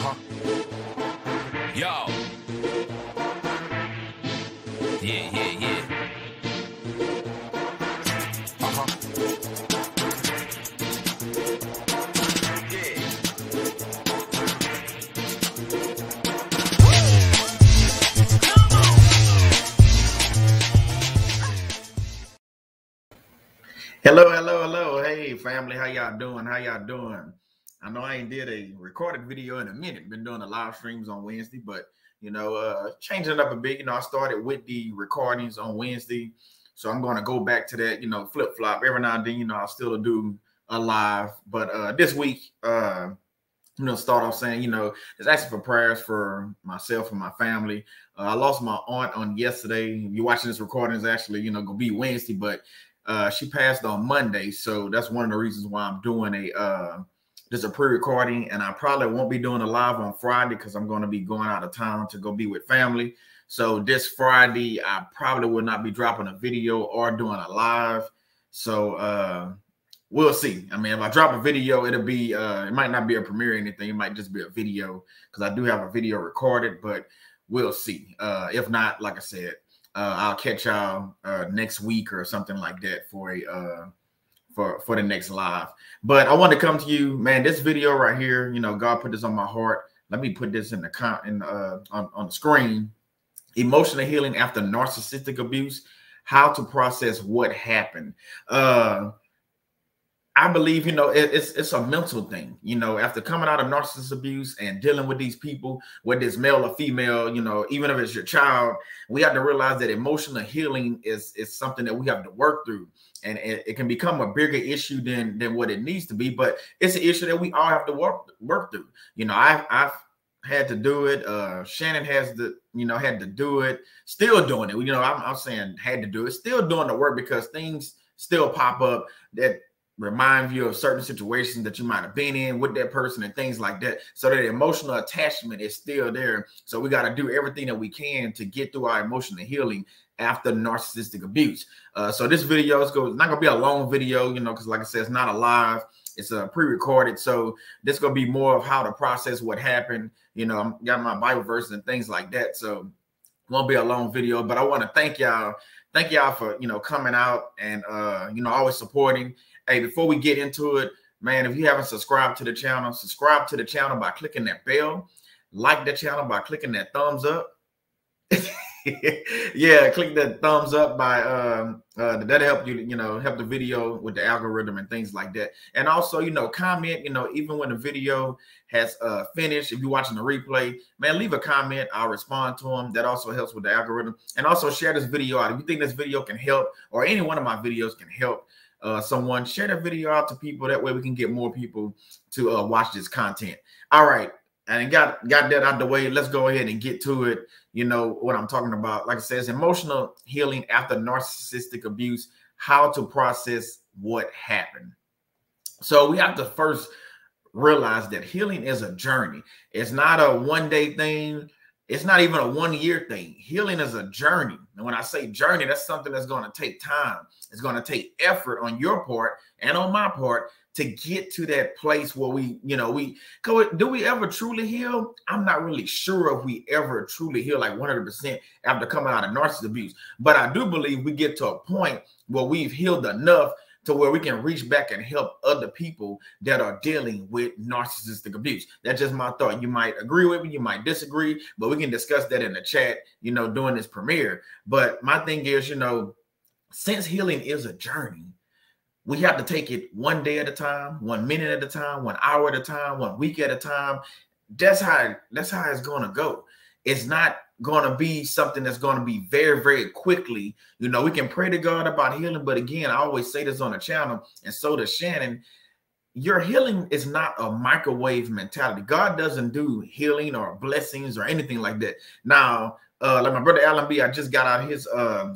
Yo. Yeah. Hello. Hey, family. How y'all doing? I know I ain't did a recorded video in a minute. Been doing the live streams on Wednesday, but, changing it up a bit. I started with the recordings on Wednesday. So I'm going to go back to that, flip-flop. Every now and then, I'll still do a live. But this week, start off saying, it's actually for prayers for myself and my family. I lost my aunt on yesterday. If you're watching this recording, it's actually, going to be Wednesday, but she passed on Monday. So that's one of the reasons why I'm doing just a pre-recording, and I probably won't be doing a live on Friday because I'm going to be going out of town to go be with family. So this Friday, I probably will not be dropping a video or doing a live. So we'll see. I mean, if I drop a video, it'll be, it might not be a premiere or anything. It might just be a video because I do have a video recorded, but we'll see. If not, like I said, I'll catch y'all next week or something like that for a for the next live. But I want to come to you, man. This video right here, God put this on my heart. Let me put this on the screen. Emotional healing after narcissistic abuse. How to process what happened. I believe, it's a mental thing, after coming out of narcissist abuse and dealing with these people, whether it's male or female, even if it's your child, we have to realize that emotional healing is something that we have to work through. And it can become a bigger issue than what it needs to be, but it's an issue that we all have to work through. I've had to do it. Shannon has had to do it, still doing it. I'm saying had to do it, still doing the work because things still pop up that remind you of certain situations that you might have been in with that person and things like that. So that emotional attachment is still there. So we got to do everything that we can to get through our emotional healing after narcissistic abuse. So this video is not going to be a long video, because like I said, it's not a live. It's a pre-recorded. So this is going to be more of how to process what happened. I'm got my Bible verses and things like that. So it won't be a long video, but I want to thank y'all. Thank y'all for, coming out and, always supporting. Hey, before we get into it, man, if you haven't subscribed to the channel, subscribe to the channel by clicking that bell. Like the channel by clicking that thumbs up. Yeah, click that thumbs up by that'll help you, help the video with the algorithm and things like that. And also, comment, even when the video has finished, if you're watching the replay, man, leave a comment. I'll respond to them. That also helps with the algorithm. And also share this video out. If you think this video can help, or any one of my videos can help someone, share the video out to people. That way we can get more people to watch this content. All right. And got that out the way. Let's go ahead and get to it. What I'm talking about. Like I said, it's emotional healing after narcissistic abuse, how to process what happened. So we have to first realize that healing is a journey. It's not a one-day thing. It's not even a one-year thing. Healing is a journey. And when I say journey, that's something that's going to take time. It's going to take effort on your part and on my part to get to that place where do we ever truly heal? I'm not really sure if we ever truly heal like 100% after coming out of narcissistic abuse. But I do believe we get to a point where we've healed enough to where we can reach back and help other people that are dealing with narcissistic abuse. That's just my thought. You might agree with me, you might disagree, but we can discuss that in the chat, during this premiere. But my thing is, since healing is a journey, we have to take it one day at a time, 1 minute at a time, 1 hour at a time, 1 week at a time. That's how it's going to go. It's not going to be something that's going to be very, very quickly. We can pray to God about healing. But again, I always say this on the channel, and so does Shannon. Your healing is not a microwave mentality. God doesn't do healing or blessings or anything like that. Now, like my brother Alan B, I just got out of his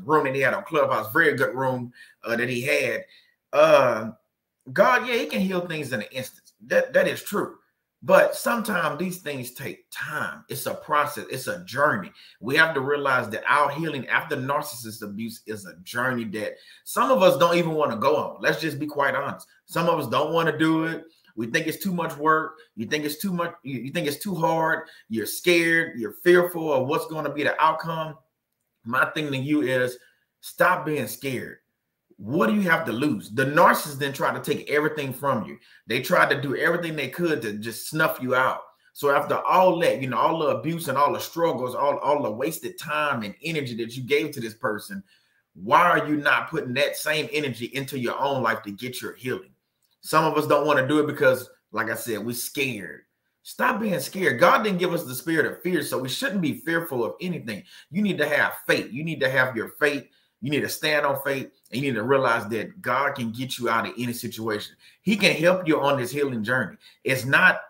room that he had on Clubhouse. Very good room that he had. God, yeah, he can heal things in an instant. That is true. But sometimes these things take time. It's a process. It's a journey. We have to realize that our healing after narcissist abuse is a journey that some of us don't even want to go on. Let's just be quite honest. Some of us don't want to do it. We think it's too much work. You think it's too much. You think it's too hard. You're scared. You're fearful of what's going to be the outcome. My thing to you is stop being scared. What do you have to lose? The narcissist then tried to take everything from you. They tried to do everything they could to just snuff you out. So after all that, you know, all the abuse and all the struggles, all the wasted time and energy that you gave to this person, why are you not putting that same energy into your own life to get your healing? Some of us don't want to do it because, like I said, we're scared. Stop being scared. God didn't give us the spirit of fear, so we shouldn't be fearful of anything. You need to have faith. You need to have your faith. You need to stand on faith, and you need to realize that God can get you out of any situation. He can help you on this healing journey. It's not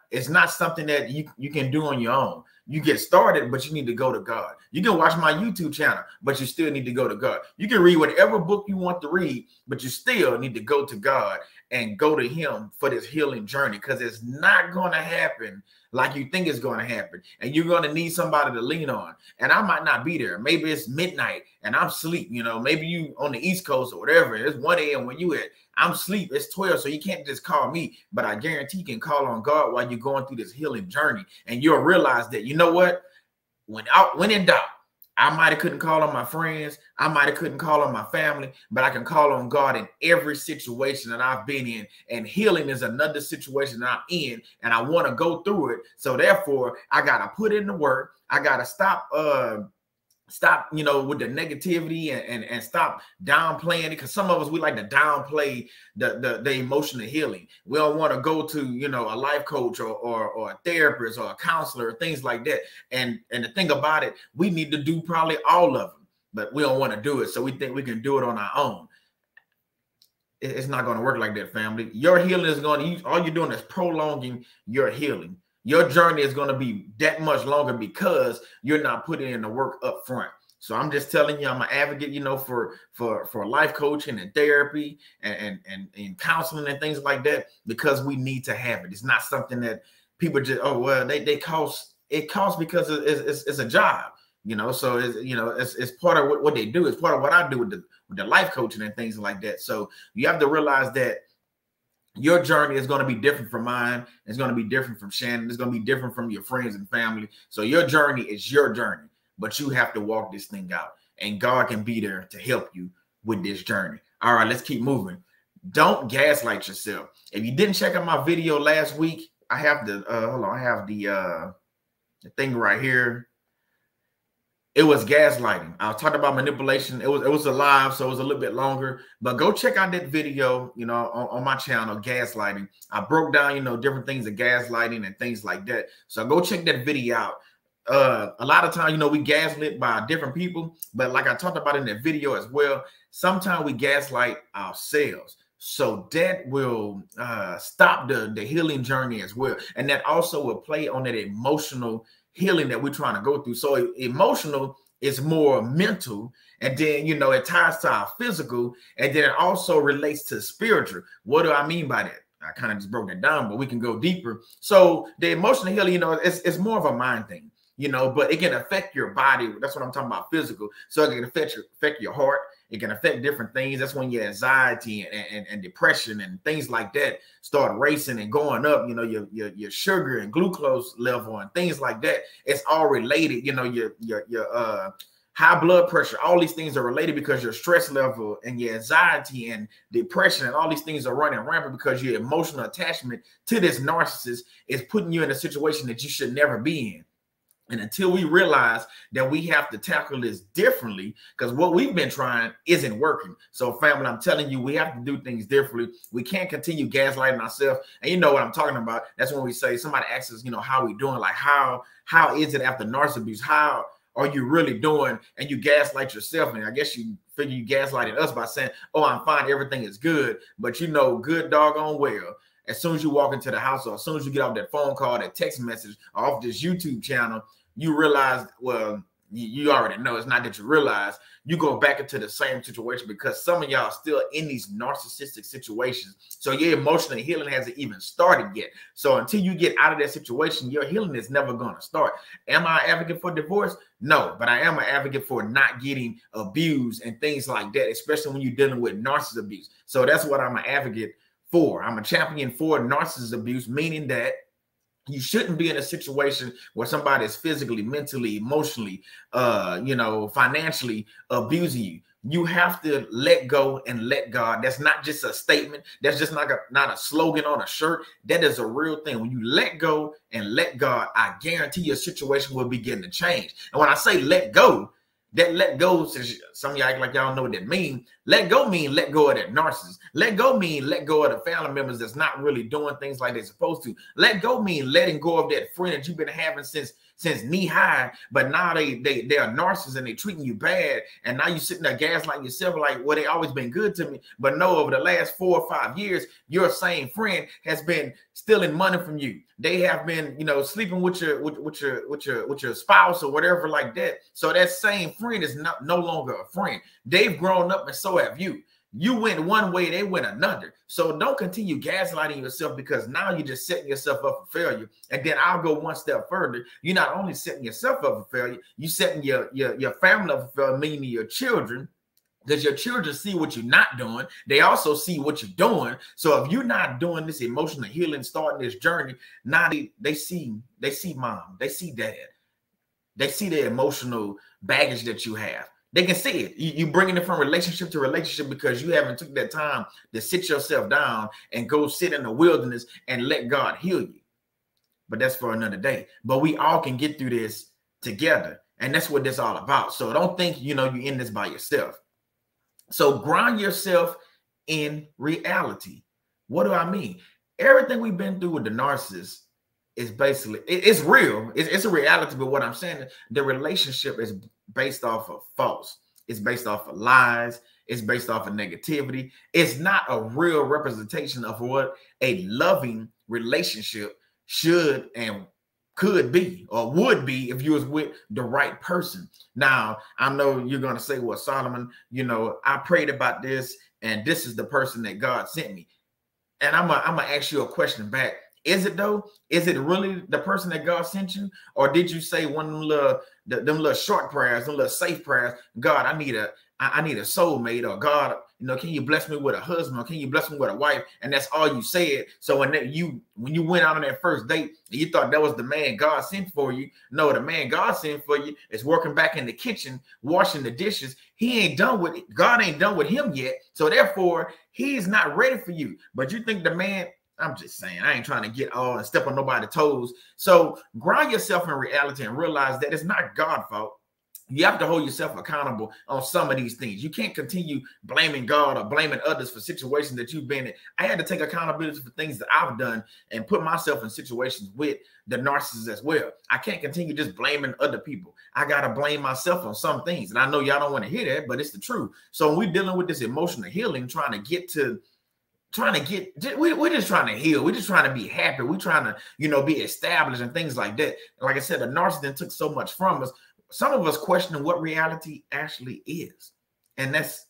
something that you can do on your own. You get started, but you need to go to God. You can watch my YouTube channel, but you still need to go to God. You can read whatever book you want to read, but you still need to go to God and go to him for this healing journey, because it's not going to happen like you think it's going to happen. And you're going to need somebody to lean on. And I might not be there. Maybe it's midnight and I'm asleep. You know, maybe you on the East Coast or whatever. It's 1 a.m. when you at. I'm asleep. It's 12. So you can't just call me. But I guarantee you can call on God while you're going through this healing journey. And you'll realize that, you know what? When in doubt, I might have couldn't call on my friends. I might have couldn't call on my family, but I can call on God in every situation that I've been in. And healing is another situation that I'm in, and I want to go through it. So therefore, I got to put in the work. I got to stop, you know, with the negativity and stop downplaying it, because some of us, we like to downplay the emotional healing. We don't want to go to, you know, a life coach or a therapist or a counselor or things like that. And the thing about it, we need to do probably all of them, but we don't want to do it. So we think we can do it on our own. It's not going to work like that, family. Your healing is going to, all you're doing is prolonging your healing. Your journey is going to be that much longer because you're not putting in the work up front. So I'm just telling you, I'm an advocate, you know, for life coaching and therapy and counseling and things like that, because we need to have it. It's not something that people just, oh, well, it costs because it's a job, you know. So it's part of what they do. It's part of what I do with the life coaching and things like that. So you have to realize that your journey is going to be different from mine. It's going to be different from Shannon. It's going to be different from your friends and family. So your journey is your journey, but you have to walk this thing out, and God can be there to help you with this journey. All right, let's keep moving. Don't gaslight yourself. If you didn't check out my video last week, I have the hold on, I have the thing right here. It was gaslighting. I was talking about manipulation. It was a live, so it was a little bit longer. But go check out that video, you know, on my channel, gaslighting. I broke down, you know, different things of gaslighting and things like that. So go check that video out. A lot of times, you know, we gaslit by different people, but like I talked about in that video as well, sometimes we gaslight ourselves. So that will stop the healing journey as well. And that also will play on that emotional healing that we're trying to go through. So emotional is more mental, and then, you know, it ties to our physical, and then it also relates to spiritual. What do I mean by that? I kind of just broke it down, but we can go deeper. So the emotional healing, you know, it's more of a mind thing, you know, but it can affect your body. That's what I'm talking about, physical. So it can affect your heart. It can affect different things. That's when your anxiety and depression and things like that start racing and going up. You know, your sugar and glucose level and things like that. It's all related. You know, your high blood pressure. All these things are related because your stress level and your anxiety and depression and all these things are running rampant because your emotional attachment to this narcissist is putting you in a situation that you should never be in. And until we realize that we have to tackle this differently, because what we've been trying isn't working. So family, I'm telling you, we have to do things differently. We can't continue gaslighting ourselves. And you know what I'm talking about. That's when we say, somebody asks us, you know, how we doing? Like, how is it after narcissist abuse? How are you really doing? And you gaslight yourself. And I guess you figure you gaslighted us by saying, oh, I'm fine, everything is good. But you know, good doggone well, as soon as you walk into the house, or as soon as you get off that phone call, that text message, or off this YouTube channel, you realize, well, you already know. It's not that you realize. You go back into the same situation because some of y'all are still in these narcissistic situations. So your emotional healing hasn't even started yet. So until you get out of that situation, your healing is never going to start. Am I an advocate for divorce? No, but I am an advocate for not getting abused and things like that, especially when you're dealing with narcissist abuse. So that's what I'm an advocate I'm a champion for narcissist abuse, meaning that you shouldn't be in a situation where somebody is physically, mentally, emotionally, financially abusing you. You have to let go and let God. That's not just a statement. That's just not a slogan on a shirt. That is a real thing. When you let go and let God, I guarantee your situation will begin to change. And when I say let go, that let go, some of y'all act like y'all know what that means. Let go mean let go of that narcissist. Let go mean let go of the family members that's not really doing things like they're supposed to. Let go mean letting go of that friend that you've been having since knee high, but now they are narcissists and they treating you bad, and now you sitting there gaslighting yourself like, well, they always been good to me. But no, over the last 4 or 5 years, your same friend has been stealing money from you. They have been, sleeping with your spouse or whatever like that. So that same friend is no longer a friend. They've grown up, and so have you. You went one way, they went another. So don't continue gaslighting yourself, because now you're just setting yourself up for failure. And then I'll go one step further. You're not only setting yourself up for failure, you're setting your family up for failure, meaning your children. Because your children see what you're not doing. They also see what you're doing. So if you're not doing this emotional healing, starting this journey, now they see mom, they see dad. They see the emotional baggage that you have. They can see it. You bringing it from relationship to relationship because you haven't took that time to sit yourself down and go sit in the wilderness and let God heal you. But that's for another day. But we all can get through this together. And that's what this all about. So don't think, you're in this by yourself. So ground yourself in reality. What do I mean? Everything we've been through with the narcissist is basically, it's real. It's a reality. But what I'm saying, the relationship is based off of false. It's based off of lies. It's based off of negativity. It's not a real representation of what a loving relationship should and could be or would be if you was with the right person. Now, I know you're going to say, well, Solomon, I prayed about this and this is the person that God sent me. And I'm gonna ask you a question back. Is it though? Is it really the person that God sent you? Or did you say one of them little short prayers, them little safe prayers? God, I need a soulmate, or God, can you bless me with a husband, or can you bless me with a wife? And that's all you said. So when you went out on that first date, you thought that was the man God sent for you. No, the man God sent for you is working back in the kitchen, washing the dishes. He ain't done with it. God ain't done with him yet. So therefore, he's not ready for you. But you think the man, I'm just saying, I ain't trying to get all and step on nobody's toes. So ground yourself in reality and realize that it's not God's fault. You have to hold yourself accountable on some of these things. You can't continue blaming God or blaming others for situations that you've been in. I had to take accountability for things that I've done and put myself in situations with the narcissist as well. I can't continue just blaming other people. I got to blame myself on some things. And I know y'all don't want to hear that, but it's the truth. So when we're dealing with this emotional healing, we're just trying to heal. We're just trying to be happy. We're trying to, be established and things like that. Like I said, the narcissist took so much from us. Some of us questioning what reality actually is. And that's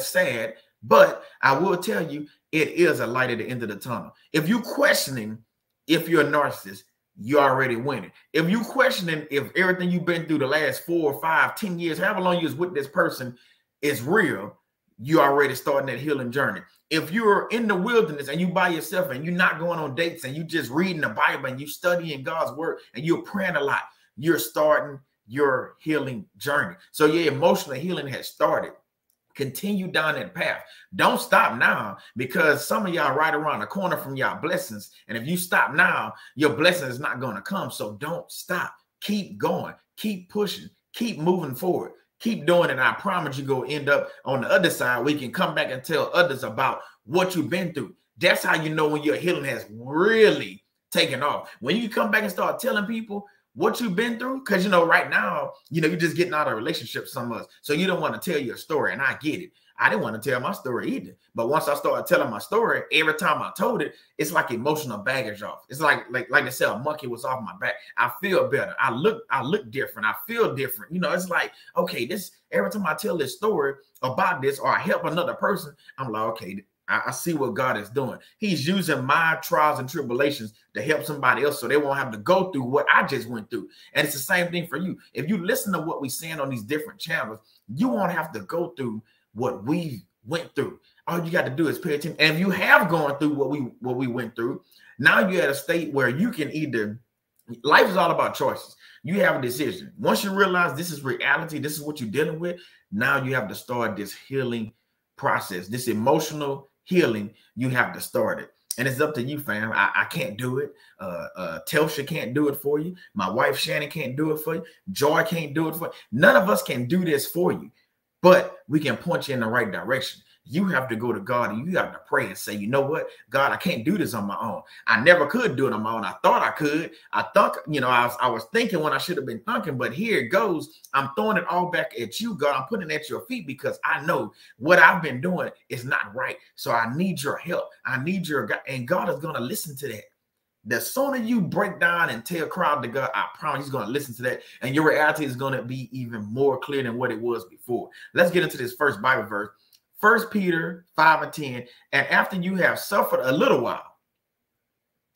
sad. But I will tell you, it is a light at the end of the tunnel. If you're questioning if you're a narcissist, you're already winning. If you're questioning if everything you've been through the last 4, 5, 10 years, however long you was with this person is real, you're already starting that healing journey. If you're in the wilderness and you by yourself and you're not going on dates and you just reading the Bible and you studying God's word and you're praying a lot, you're starting your healing journey. So your emotional healing has started. Continue down that path. Don't stop now, because some of y'all right around the corner from y'all blessings. And if you stop now, your blessing is not going to come. So don't stop. Keep going. Keep pushing. Keep moving forward. Keep doing it. I promise you're going to end up on the other side where you can come back and tell others about what you've been through. That's how you know when your healing has really taken off. When you come back and start telling people what you've been through, because right now, you're just getting out of a relationship some of us. So you don't want to tell your story, and I get it. I didn't want to tell my story either. But once I started telling my story, every time I told it, it's like emotional baggage off. It's like they said, a monkey was off my back. I feel better. I look different. I feel different. It's like, okay, every time I tell this story about this or I help another person, I'm like, okay, I see what God is doing. He's using my trials and tribulations to help somebody else so they won't have to go through what I just went through. And it's the same thing for you. If you listen to what we're saying on these different channels, you won't have to go through what we went through. all you got to do is pay attention. And if you have gone through what we went through, now you're at a state where you can either, life is all about choices. You have a decision. Once you realize this is reality, this is what you're dealing with, now you have to start this healing process, this emotional healing. You have to start it. And it's up to you, fam. I can't do it. Telsha can't do it for you. My wife, Shannon, can't do it for you. Joy can't do it for you. None of us can do this for you, but we can point you in the right direction. You have to go to God and you have to pray and say, you know what, God, I can't do this on my own. I never could do it on my own. I thought I could. I thought, you know, I was thinking when I should have been thinking, but here it goes. I'm throwing it all back at you, God. I'm putting it at your feet because I know what I've been doing is not right. So I need your help. I need your God, and God is going to listen to that. The sooner you break down and tell crowd to God, I promise he's going to listen to that. And your reality is going to be even more clear than what it was before. Let's get into this first Bible verse. 1 Peter 5:10, and after you have suffered a little while,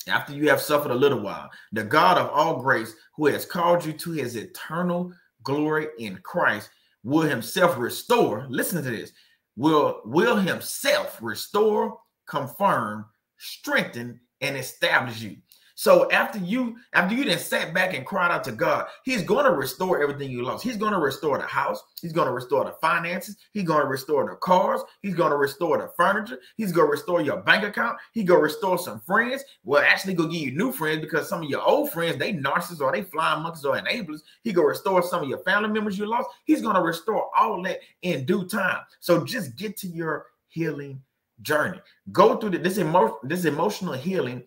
the God of all grace, who has called you to his eternal glory in Christ, will himself restore, listen to this, will himself restore, confirm, strengthen, and establish you. So after you then sat back and cried out to God, he's going to restore everything you lost. He's going to restore the house. He's going to restore the finances. He's going to restore the cars. He's going to restore the furniture. He's going to restore your bank account. He's going to restore some friends. Well, actually going to give you new friends because some of your old friends, they narcissists or they flying monkeys or enablers. He's going to restore some of your family members you lost. He's going to restore all that in due time. So just get to your healing journey. Go through this emotional healing.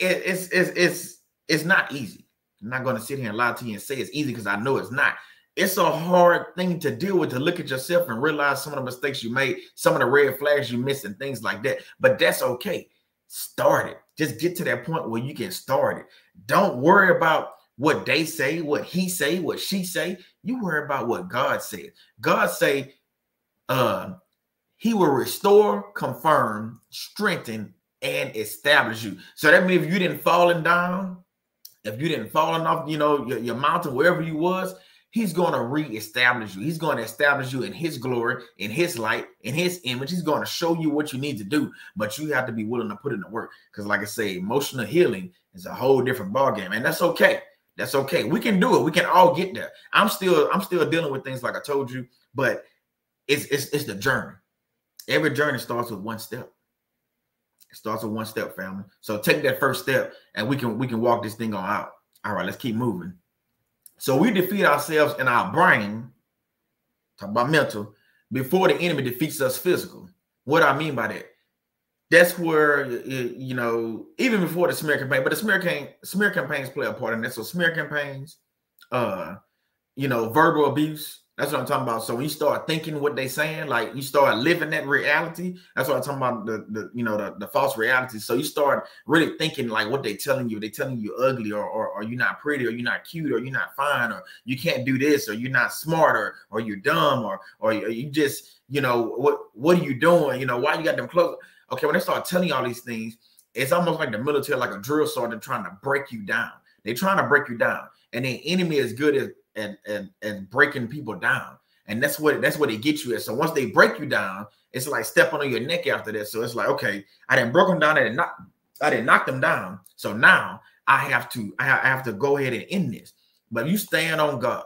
It's not easy. I'm not going to sit here and lie to you and say it's easy because I know it's not. It's a hard thing to deal with, to look at yourself and realize some of the mistakes you made, some of the red flags you missed and things like that. But that's okay. Start it. Just get to that point where you can start it. Don't worry about what they say, what he say, what she say. You worry about what God says. God say he will restore, confirm, strengthen, and establish you. So that means if you didn't falling down, if you didn't falling off, you know, your mountain, wherever you was, he's going to reestablish you. He's going to establish you in his glory, in his light, in his image. He's going to show you what you need to do, but you have to be willing to put in the work. Because like I say, emotional healing is a whole different ballgame, and that's okay. That's okay. We can do it. We can all get there. I'm still dealing with things like I told you, but it's the journey. Every journey starts with one step. It starts with one step, family. So take that first step and we can walk this thing on out. All right, let's keep moving. So we defeat ourselves in our brain, talk about mental, before the enemy defeats us physical. What do I mean by that? That's where, you know, even before the smear campaign, but the smear campaigns play a part in that. So smear campaigns, you know, verbal abuse. That's what I'm talking about. So when you start thinking what they saying, like you start living that reality. That's what I'm talking about, the false reality. So you start really thinking like what they telling you. They telling you ugly or you're not pretty or you're not cute or you're not fine or you can't do this or you're not smart or you're dumb or you just, you know, what are you doing? You know, why you got them clothes? Okay, when they start telling you all these things, it's almost like the military, like a drill sergeant trying to break you down. They're trying to break you down. And the enemy is good at and breaking people down, and that's what they get you at. So once they break you down, it's like stepping on your neck after that. So it's like, okay, I didn't broke them down, I didn't knock them down. So now I have to go ahead and end this. But if you stand on God,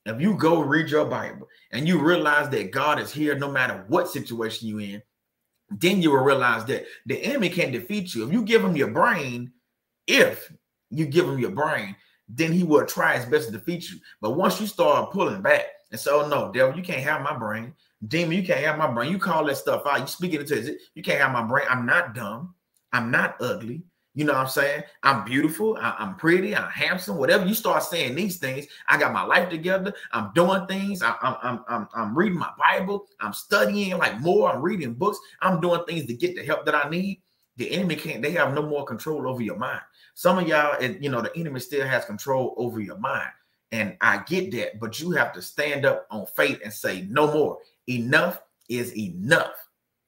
if you go read your Bible and you realize that God is here no matter what situation you're in, then you will realize that the enemy can't defeat you. If you give him your brain, then he will try his best to defeat you. But once you start pulling back and say, oh no, devil, you can't have my brain. Demon, you can't have my brain. You call that stuff out. You speak it into it. You can't have my brain. I'm not dumb. I'm not ugly. You know what I'm saying? I'm beautiful. I'm pretty. I'm handsome. Whatever you start saying these things, I got my life together. I'm doing things. I'm reading my Bible. I'm studying like more. I'm reading books. I'm doing things to get the help that I need. The enemy can't. They have no more control over your mind. Some of y'all, you know, the enemy still has control over your mind. And I get that, but you have to stand up on faith and say, no more. Enough is enough.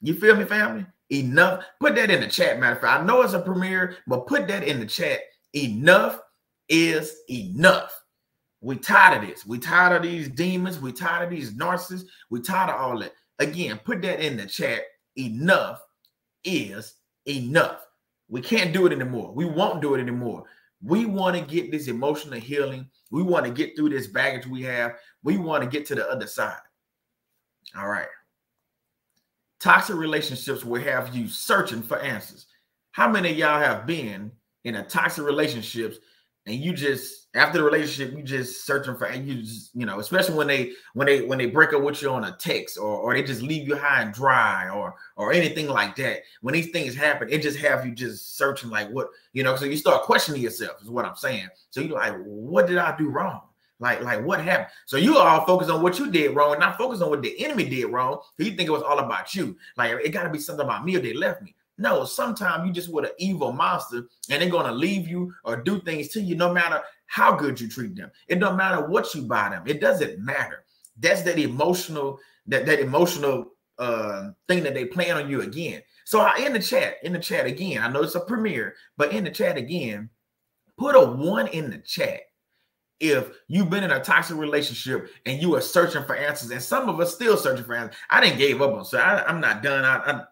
You feel me, family? Enough. Put that in the chat, matter of fact. I know it's a premiere, but put that in the chat. Enough is enough. We tired of this. We tired of these demons. We tired of these narcissists. We tired of all that. Again, put that in the chat. enough is enough. We can't do it anymore. We won't do it anymore. We want to get this emotional healing. We want to get through this baggage we have. We want to get to the other side. All right. Toxic relationships will have you searching for answers. How many of y'all have been in a toxic relationships and you just, after the relationship, you just searching for, and you just, you know, especially when they break up with you on a text, or they just leave you high and dry, or anything like that. When these things happen, it just have you just searching like, what, you know, so you start questioning yourself is what I'm saying. So you're like, what did I do wrong? Like what happened? So you all focus on what you did wrong and not focus on what the enemy did wrong. So you think it was all about you. Like, it got to be something about me or they left me. No, sometimes you just with an evil monster and they're going to leave you or do things to you no matter how good you treat them. It don't matter what you buy them. It doesn't matter. That's that emotional, that emotional thing that they plan on you again. So in the chat again, I know it's a premiere, but in the chat again, put a 1 in the chat if you've been in a toxic relationship and you are searching for answers. And some of us still searching for answers. I didn't give up on, so I'm not done.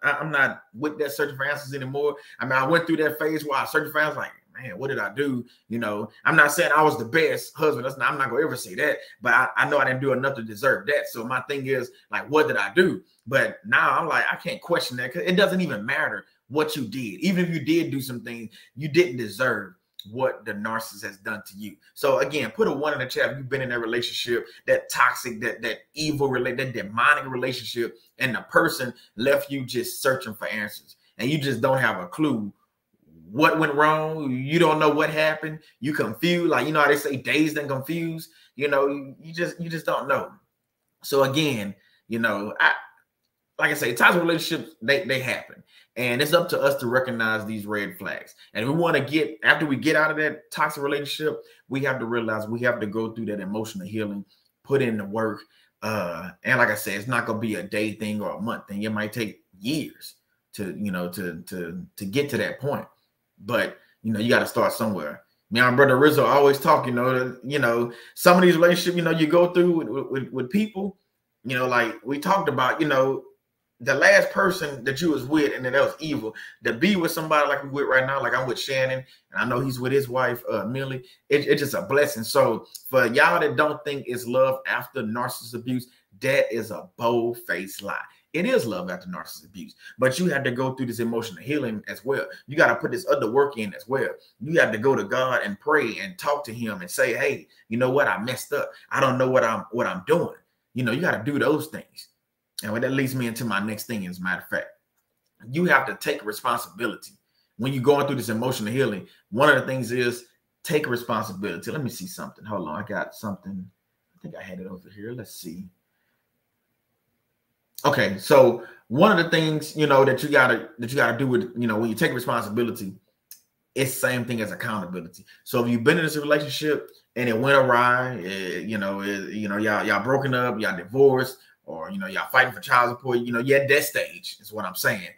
I'm not with that searching for answers anymore. I mean, I went through that phase where I searched for answers, like, man, what did I do? You know, I'm not saying I was the best husband. I'm not going to ever say that, but I know I didn't do enough to deserve that. So my thing is, like, what did I do? But now I'm like, I can't question that, because it doesn't even matter what you did. Even if you did do some things, you didn't deserve what the narcissist has done to you. So again, put a 1 in the chat if you've been in that relationship, that toxic, that evil, that demonic relationship, and the person left you just searching for answers, and you just don't have a clue what went wrong. You don't know what happened. You confused, like, you know how they say dazed and confused. You know, you just don't know. So again, you know, like I say, toxic relationships, they happen. And it's up to us to recognize these red flags. And if we want to get, after we get out of that toxic relationship, we have to realize we have to go through that emotional healing, put in the work. And like I said, it's not going to be a day thing or a month thing. It might take years to, you know, to get to that point. But, you know, you got to start somewhere. Me and my brother Rizzo always talk, you know, some of these relationships, you know, you go through with people, you know, like we talked about, you know, the last person that you was with and that was evil, to be with somebody like we with right now, like I'm with Shannon, and I know he's with his wife, Millie, it's just a blessing. So for y'all that don't think it's love after narcissist abuse, that is a bold-faced lie. It is love after narcissist abuse, but you have to go through this emotional healing as well. You got to put this other work in as well. You have to go to God and pray and talk to him and say, hey, you know what? I messed up. I don't know what I'm doing. You know, you got to do those things. And that leads me into my next thing, as a matter of fact. You have to take responsibility. When you're going through this emotional healing, one of the things is take responsibility. Let me see something. Hold on. I got something. I think I had it over here. Let's see. Okay. So one of the things, you know, that you gotta do with, you know, when you take responsibility, it's the same thing as accountability. So if you've been in this relationship and it went awry, y'all broken up, y'all divorced, or, you know, y'all fighting for child support, you know, you're at that stage is what I'm saying.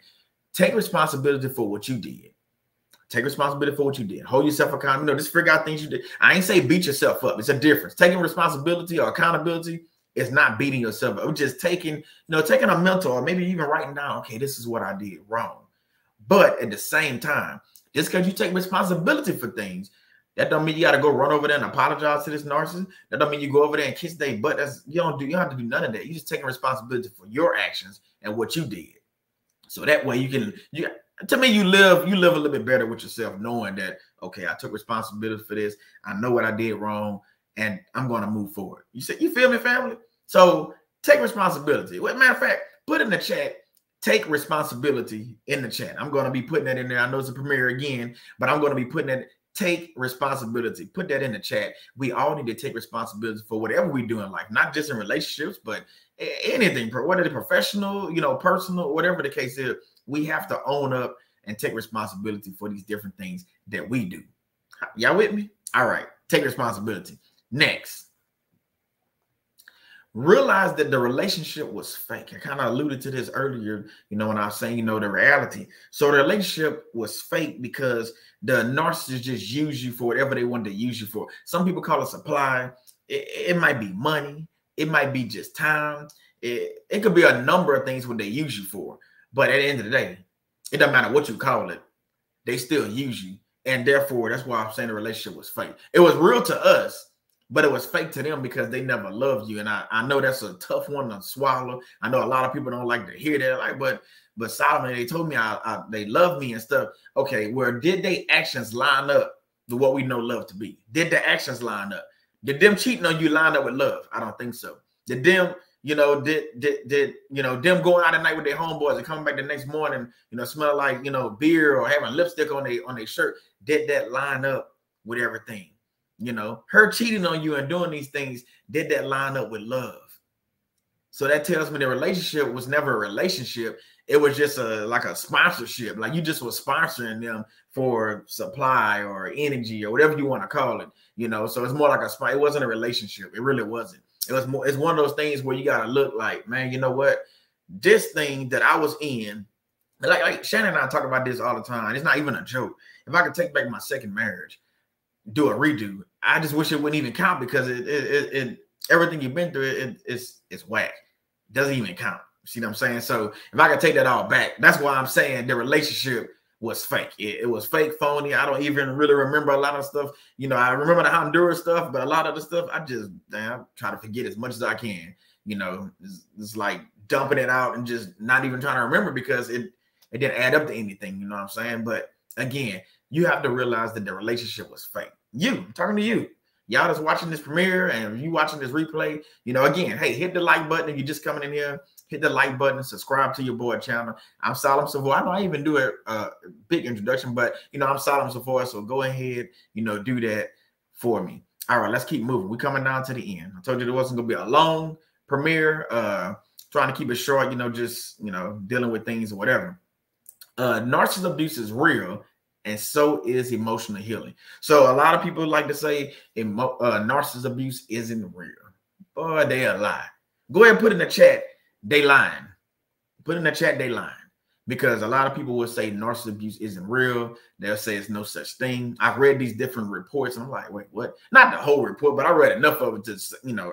Take responsibility for what you did. Take responsibility for what you did. Hold yourself accountable. You know, just figure out things you did. I ain't say beat yourself up. It's a difference. Taking responsibility or accountability is not beating yourself up. It's just taking a mental, or maybe even writing down, okay, this is what I did wrong. But at the same time, just because you take responsibility for things, that don't mean you got to go run over there and apologize to this narcissist. That don't mean you go over there and kiss their butt. You don't have to do none of that. You just taking responsibility for your actions and what you did. So that way to me, you live a little bit better with yourself, knowing that, okay, I took responsibility for this. I know what I did wrong, and I'm going to move forward. You feel me, family? So take responsibility. Well, matter of fact, put in the chat, take responsibility in the chat. I'm going to be putting that in there. I know it's a premiere again, but I'm going to be putting that. Take responsibility. Put that in the chat. We all need to take responsibility for whatever we do in life, not just in relationships, but anything, whether it's professional, you know, personal, whatever the case is. We have to own up and take responsibility for these different things that we do. Y'all with me? All right. Take responsibility. Next. Realize that the relationship was fake. I kind of alluded to this earlier, you know, when I was saying, you know, the reality. So the relationship was fake because the narcissist just used you for whatever they wanted to use you for. Some people call it supply. It might be money. It might be just time. It could be a number of things what they use you for. But at the end of the day, it doesn't matter what you call it, they still use you. And therefore, that's why I'm saying the relationship was fake. It was real to us, but it was fake to them because they never loved you. And I know that's a tough one to swallow. I know a lot of people don't like to hear that. Like, but Solomon, they told me they love me and stuff. Okay, well, did they actions line up with what we know love to be? Did the actions line up? Did them cheating on you line up with love? I don't think so. Did them, did them going out at night with their homeboys and coming back the next morning, smell like, beer or having lipstick on their shirt, did that line up with everything? Her cheating on you and doing these things, did that line up with love? So that tells me the relationship was never a relationship. It was just like a sponsorship. Like you just was sponsoring them for supply or energy or whatever you want to call it. So it's more like it wasn't a relationship. It really wasn't. It's one of those things where you got to look like, man, you know what? This thing that I was in, like Shannon and I talk about this all the time. It's not even a joke. If I could take back my second marriage, do a redo, I just wish it wouldn't even count because it everything you've been through, it's whack. It doesn't even count. See what I'm saying? So if I could take that all back, that's why I'm saying the relationship was fake. It was fake, phony. I don't even really remember a lot of stuff. I remember the Honduras stuff, but a lot of the stuff, I try to forget as much as I can. It's like dumping it out and just not even trying to remember because it didn't add up to anything. You know what I'm saying? But again, you have to realize that the relationship was fake. I'm talking to you. Y'all that's watching this premiere and you watching this replay, again, hey, hit the like button if you're just coming in here. Hit the like button, subscribe to your boy channel. I'm Solomon Savoy. I know I even do a big introduction, but I'm Solomon Savoy, so go ahead, do that for me. All right, let's keep moving. We're coming down to the end. I told you there wasn't gonna be a long premiere, trying to keep it short, just dealing with things or whatever. Narcissistic abuse is real, and so is emotional healing. So a lot of people like to say narcissistic abuse isn't real. Boy, they a lie. Go ahead and put in the chat. They lying. Put in the chat, they lying. Because a lot of people will say narcissistic abuse isn't real. They'll say it's no such thing. I've read these different reports and I'm like, wait, what? Not the whole report, but I read enough of it to,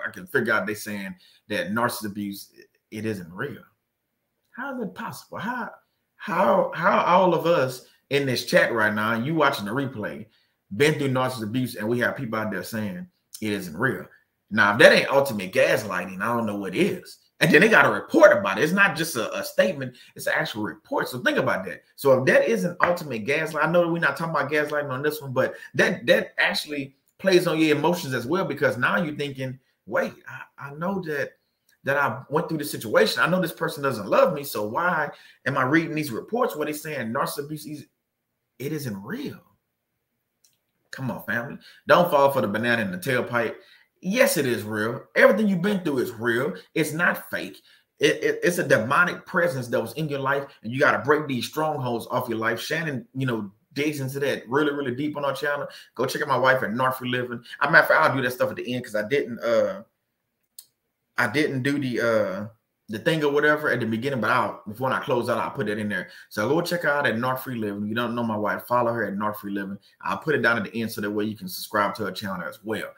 I can figure out they saying that narcissistic abuse, it isn't real. How is it possible? How all of us in this chat right now, you watching the replay, been through narcissistic abuse and we have people out there saying it isn't real. Now, if that ain't ultimate gaslighting, I don't know what is. And then they got a report about it. It's not just a statement. It's an actual report. So think about that. So if that isn't ultimate gaslight, I know that we're not talking about gaslighting on this one, but that actually plays on your emotions as well, because now you're thinking, wait, I know that I went through this situation. I know this person doesn't love me. So why am I reading these reports where they're saying narcissistic abuse, it isn't real? Come on, family. Don't fall for the banana in the tailpipe. Yes, it is real. Everything you've been through is real. It's not fake. It's a demonic presence that was in your life, and you got to break these strongholds off your life. Shannon, digs into that really, really deep on our channel. Go check out my wife at Narc Free Living. As a matter of fact, I'll do that stuff at the end because I didn't do the thing or whatever at the beginning, but before I close out, I'll put it in there. So go check out at Narc Free Living. If you don't know my wife, follow her at Narc Free Living. I'll put it down at the end so that way you can subscribe to her channel as well.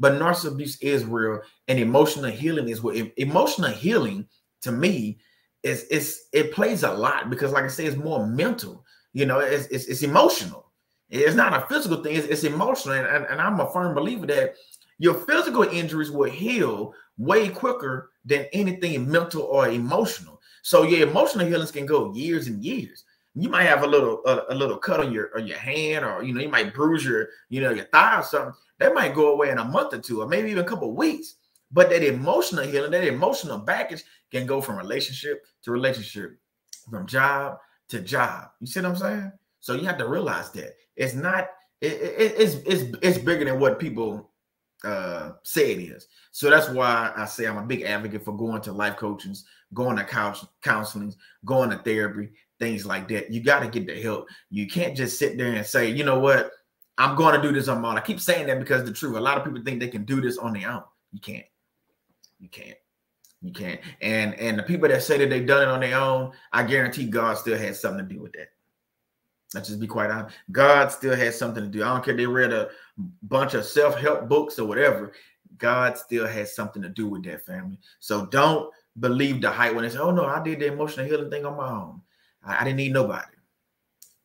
But narcissistic abuse is real, and emotional healing is what emotional healing to me it plays a lot, because like I say, it's more mental. It's emotional. It's not a physical thing. It's emotional, and I'm a firm believer that your physical injuries will heal way quicker than anything mental or emotional. So your emotional healings can go years and years. You might have a little cut on your hand, or you might bruise your thigh or something. That might go away in a month or two, or maybe even a couple of weeks. But that emotional healing, that emotional baggage can go from relationship to relationship, from job to job. You see what I'm saying? So you have to realize that it's not. It's bigger than what people say it is. So that's why I say I'm a big advocate for going to life coachings, going to counseling, going to therapy, things like that. You got to get the help. You can't just sit there and say, you know what, I'm going to do this on my own. I keep saying that because it's the truth. A lot of people think they can do this on their own. You can't. You can't. You can't. And the people that say that they've done it on their own, I guarantee God still has something to do with that. Let's just be quite honest. God still has something to do. I don't care if they read a bunch of self-help books or whatever. God still has something to do with that, family. So don't believe the hype when they say, oh no, I did the emotional healing thing on my own. I didn't need nobody.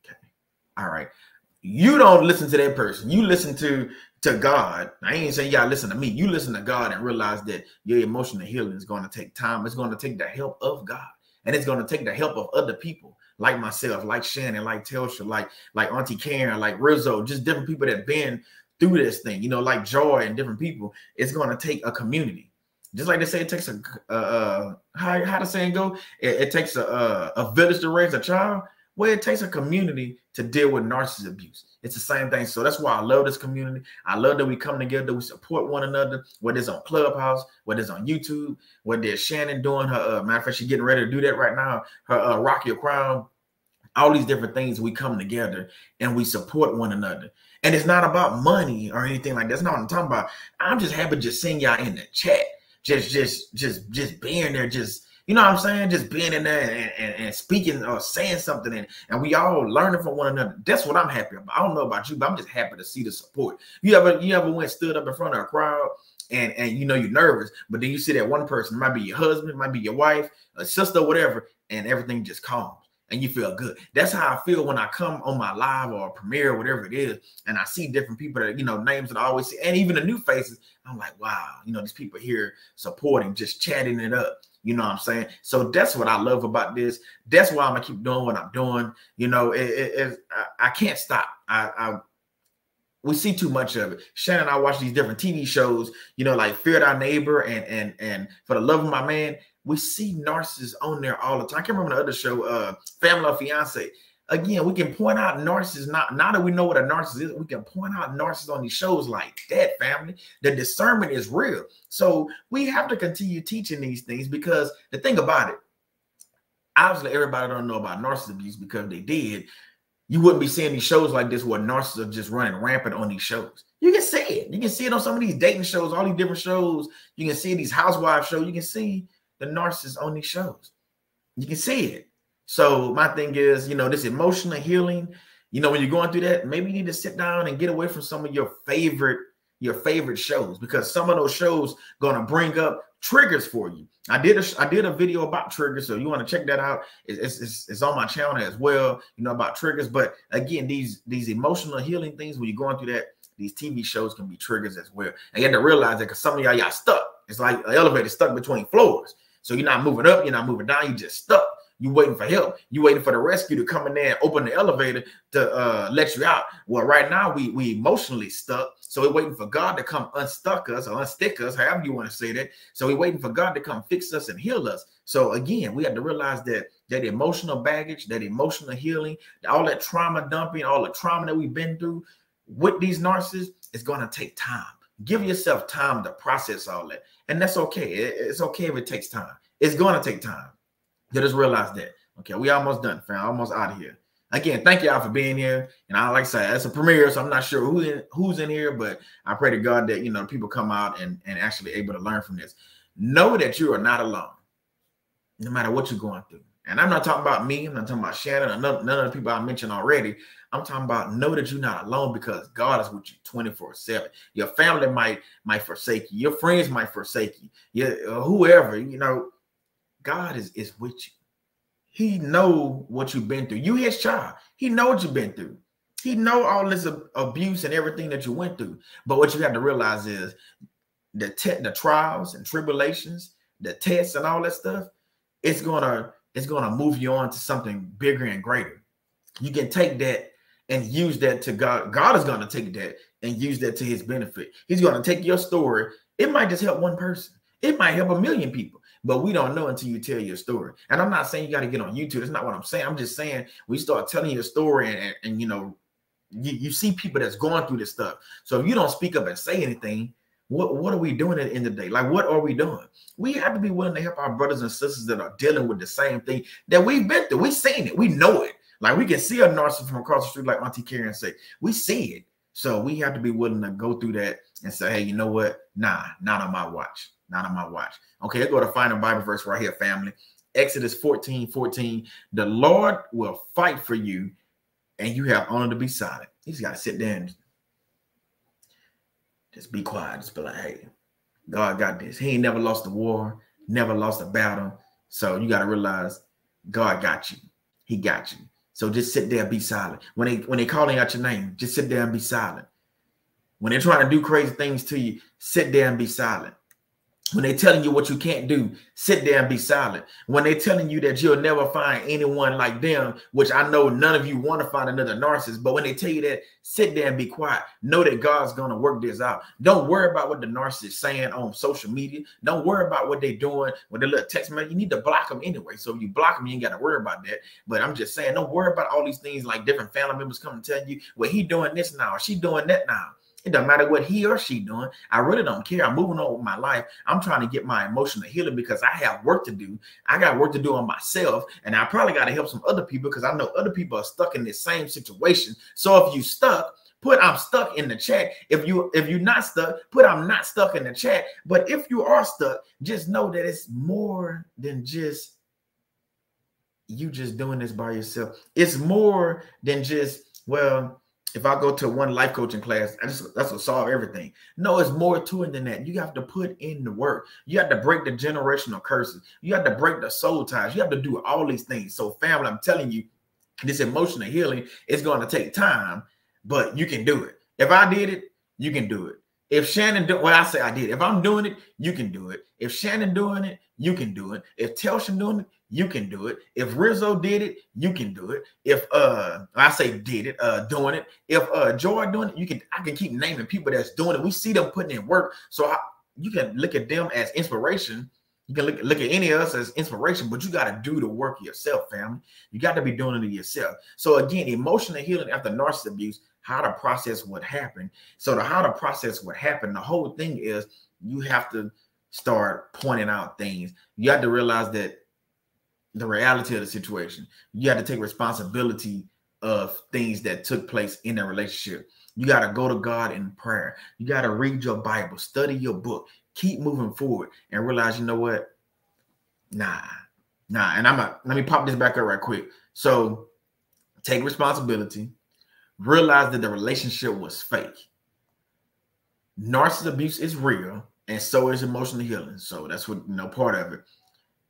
Okay. All right. You don't listen to that person. You listen to God. I ain't saying you gotta listen to me. You listen to God and realize that your emotional healing is going to take time. It's going to take the help of God. And it's going to take the help of other people like myself, like Shannon, like Telsha, like Auntie Karen, like Rizzo, just different people that have been through this thing, you know, like Joy and different people. It's going to take a community. Just like they say, it takes how the saying go? It takes a village to raise a child. Well, it takes a community to deal with narcissist abuse. It's the same thing. So that's why I love this community. I love that we come together, we support one another, whether it's on Clubhouse, whether it's on YouTube, whether it's Shannon doing her, matter of fact, she's getting ready to do that right now, her Rock Your Crown, all these different things, we come together and we support one another. And it's not about money or anything like that. That's not what I'm talking about. I'm just happy just seeing y'all in the chat, just being there, just, you know what I'm saying? Just being in there and speaking or saying something and we all learning from one another. That's what I'm happy about. I don't know about you, but I'm just happy to see the support. You ever went stood up in front of a crowd and you know you're nervous, but then you see that one person, it might be your husband, it might be your wife, a sister, whatever, and everything just calms and you feel good. That's how I feel when I come on my live or premiere, whatever it is, and I see different people that, you know, names that I always see, and even the new faces. I'm like, wow, you know, these people here supporting, just chatting it up. You know what I'm saying? So that's what I love about this. That's why I'm gonna keep doing what I'm doing. You know, I can't stop. We see too much of it. Shannon and I watch these different TV shows, you know, like Fear Thy Neighbor and For the Love of My Man. We see narcissists on there all the time. I can't remember the other show, Family or Fiance. Again, we can point out narcissists. Now that we know what a narcissist is, we can point out narcissists on these shows like that, family. The discernment is real. So we have to continue teaching these things, because the thing about it, obviously everybody don't know about narcissist abuse, because they did. You wouldn't be seeing these shows like this where narcissists are just running rampant on these shows. You can see it. You can see it on some of these dating shows, all these different shows. You can see these housewife shows. You can see the narcissists on these shows. You can see it. So my thing is, you know, this emotional healing, you know, when you're going through that, maybe you need to sit down and get away from some of your favorite shows, because some of those shows going to bring up triggers for you. I did a video about triggers, so you want to check that out. It's on my channel as well, you know, about triggers. But again, these emotional healing things, when you're going through that, these TV shows can be triggers as well. And you have to realize that, because some of y'all stuck. It's like an elevator stuck between floors. So you're not moving up, you're not moving down, you just stuck. You waiting for help. You waiting for the rescue to come in there and open the elevator to let you out. Well, right now we emotionally stuck. So we're waiting for God to come unstuck us or unstick us, however you want to say that. So we're waiting for God to come fix us and heal us. So again, we have to realize that emotional baggage, that emotional healing, all that trauma dumping, all the trauma that we've been through with these narcissists is going to take time. Give yourself time to process all that. And that's okay. It's okay if it takes time. It's going to take time. You just realize that. Okay, we almost done, fam. Almost out of here. Again, thank y'all for being here. And I like I said, it's a premiere, so I'm not sure who's in here, but I pray to God that, you know, people come out and actually able to learn from this. Know that you are not alone, no matter what you're going through. And I'm not talking about me. I'm not talking about Shannon or none of the people I mentioned already. I'm talking about know that you're not alone, because God is with you 24/7. Your family might forsake you. Your friends might forsake you. Whoever, you know, God is with you. He know what you've been through. You his child. He know what you've been through. He know all this abuse and everything that you went through. But what you have to realize is the trials and tribulations, the tests and all that stuff, it's gonna move you on to something bigger and greater. You can take that and use that to God. God is gonna take that and use that to his benefit. He's gonna take your story. It might just help one person. It might help 1 million people. But we don't know until you tell your story. And I'm not saying you got to get on YouTube. That's not what I'm saying. I'm just saying we start telling your story and you know, you see people that's going through this stuff. So if you don't speak up and say anything, what are we doing at the end of the day? Like, what are we doing? We have to be willing to help our brothers and sisters that are dealing with the same thing that we've been through. We've seen it. We know it. Like, we can see a narcissist from across the street, like Auntie Karen say. We see it. So we have to be willing to go through that and say, hey, you know what? Nah, not on my watch. Not on my watch. Okay, let's go to find a Bible verse right here, family. Exodus 14:14. The Lord will fight for you, and you have only to be silent. You just got to sit there and just be quiet. Just be like, hey, God got this. He ain't never lost a war. never lost a battle. So you got to realize God got you. He got you. So just sit there and be silent. When they calling out your name, just sit there and be silent. When they're trying to do crazy things to you, sit there and be silent. When they're telling you what you can't do, sit there and be silent. When they're telling you that you'll never find anyone like them, which I know none of you want to find another narcissist, but when they tell you that, sit there and be quiet. Know that God's going to work this out. Don't worry about what the narcissist is saying on social media. Don't worry about what they're doing with their little text message. You need to block them anyway. So if you block them, you ain't got to worry about that. But I'm just saying, don't worry about all these things like different family members come and tell you, well, he doing this now, or she doing that now. It doesn't matter what he or she doing. I really don't care. I'm moving on with my life. I'm trying to get my emotional healing because I have work to do. I got work to do on myself, and I probably got to help some other people because I know other people are stuck in this same situation. So if you stuck, put I'm stuck in the chat. If you're not stuck, put I'm not stuck in the chat. But if you are stuck, just know that it's more than just you just doing this by yourself. It's more than just, well, if I go to one life coaching class, that's what solve everything. No, it's more to it than that. You have to put in the work. You have to break the generational curses. You have to break the soul ties. You have to do all these things. So family, I'm telling you, this emotional healing is going to take time, but you can do it. If I did it, you can do it. If Shannon do well, I say I did. If I'm doing it, you can do it. If Shannon doing it, you can do it. If Telsha doing it, you can do it. If Rizzo did it, you can do it. If I say did it, doing it. If Joy doing it, you can. I can keep naming people that's doing it. We see them putting in work, so you can look at them as inspiration. You can look at any of us as inspiration, but you got to do the work yourself, family. You got to be doing it yourself. So again, emotional healing after narcissist abuse, how to process what happened. So how to process what happened, the whole thing is you have to start pointing out things. You have to realize that the reality of the situation. You have to take responsibility of things that took place in the relationship. You got to go to God in prayer. You got to read your Bible, study your book, keep moving forward, and realize, you know what? Nah. And let me pop this back up right quick. So take responsibility. Realize that the relationship was fake. Narcissist abuse is real, and so is emotional healing. So that's what, part of it.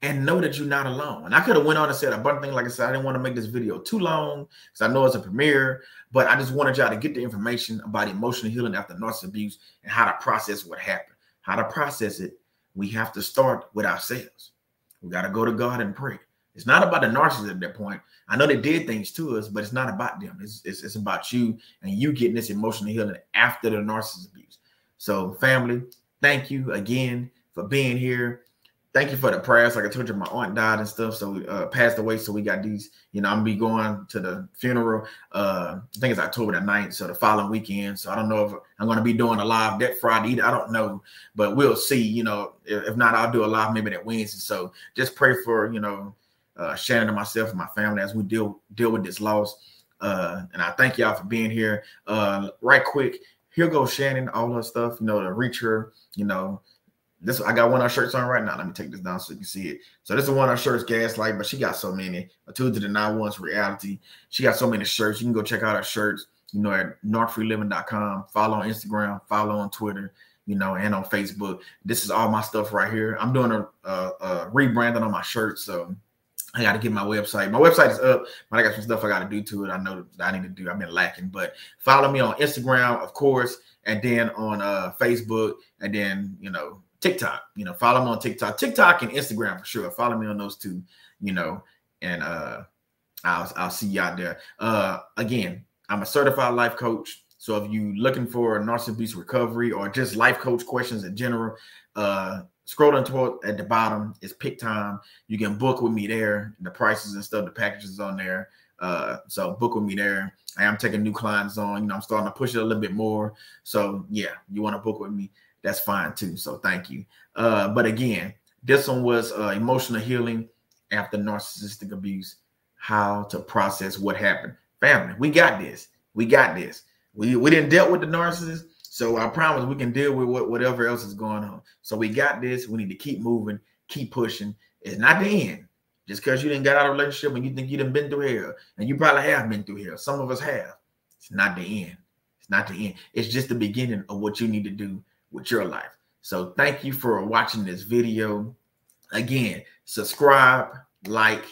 And know that you're not alone. And I could have went on and said a bunch of things. Like I said, I didn't want to make this video too long because I know it's a premiere, but I just wanted y'all to get the information about emotional healing after narcissist abuse and how to process what happened. How to process it, we have to start with ourselves. We got to go to God and pray. It's not about the narcissist at that point. I know they did things to us, but it's not about them. It's about you and you getting this emotional healing after the narcissist abuse. So family, thank you again for being here. Thank you for the prayers. Like I told you, my aunt died and stuff, so passed away. So we got these, I'm gonna be going to the funeral. I think it's October the 9th, so the following weekend. So I don't know if I'm gonna be doing a live that Friday either. I don't know, but we'll see. If not, I'll do a live maybe that Wednesday. So just pray for Shannon and myself and my family as we deal with this loss. And I thank y'all for being here. Right quick, here goes Shannon, all her stuff. To reach her. This, I got one of our shirts on right now. Let me take this down so you can see it. So this is one of our shirts, Gaslight, but she got so many. A Tuesday to 9-1's reality. She got so many shirts. You can go check out her shirts, at narcfreeliving.com. Follow on Instagram, follow on Twitter, and on Facebook. This is all my stuff right here. I'm doing a rebranding on my shirt, so I got to get my website. My website is up, but I got some stuff I got to do to it. I know that I need to do. I've been lacking, but follow me on Instagram, of course, and then on Facebook, and then, TikTok, follow me on TikTok and Instagram for sure. Follow me on those two, and I'll see you out there. Again, I'm a certified life coach. So if you're looking for a narcissist abuse recovery or just life coach questions in general, scrolling toward at the bottom is pick time. You can book with me there. The prices and stuff, the packages on there. So book with me there. I am taking new clients on. I'm starting to push it a little bit more. So yeah, you want to book with me, that's fine too. So thank you. But again, this one was emotional healing after narcissistic abuse, how to process what happened. Family, we got this. We got this. We didn't deal with the narcissist, so I promise we can deal with whatever else is going on. So we got this. We need to keep moving, keep pushing. It's not the end. Just because you didn't get out of a relationship and you think you done been through hell, and you probably have been through hell. Some of us have. It's not the end. It's not the end. It's just the beginning of what you need to do with your life. So thank you for watching this video. Again, subscribe, like,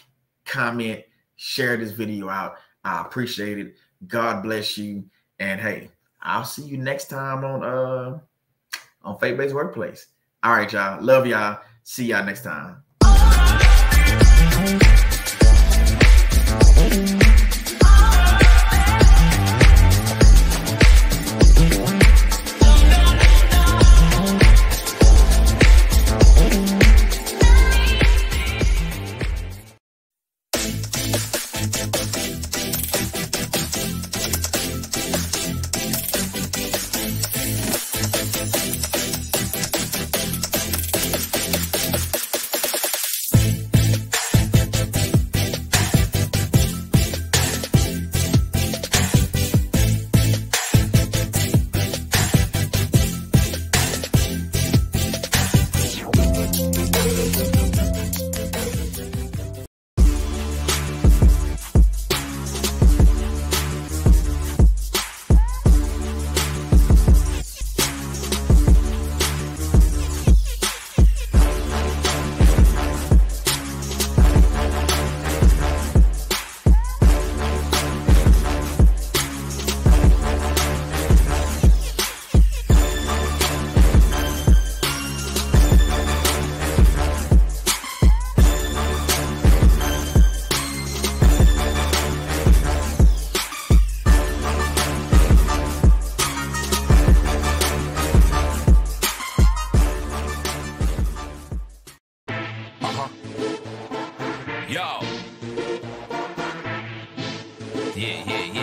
comment, share this video out. I appreciate it. God bless you. And hey, I'll see you next time on Faith-Based Workplace. All right, y'all. Love y'all. See y'all next time. Yo. Yeah.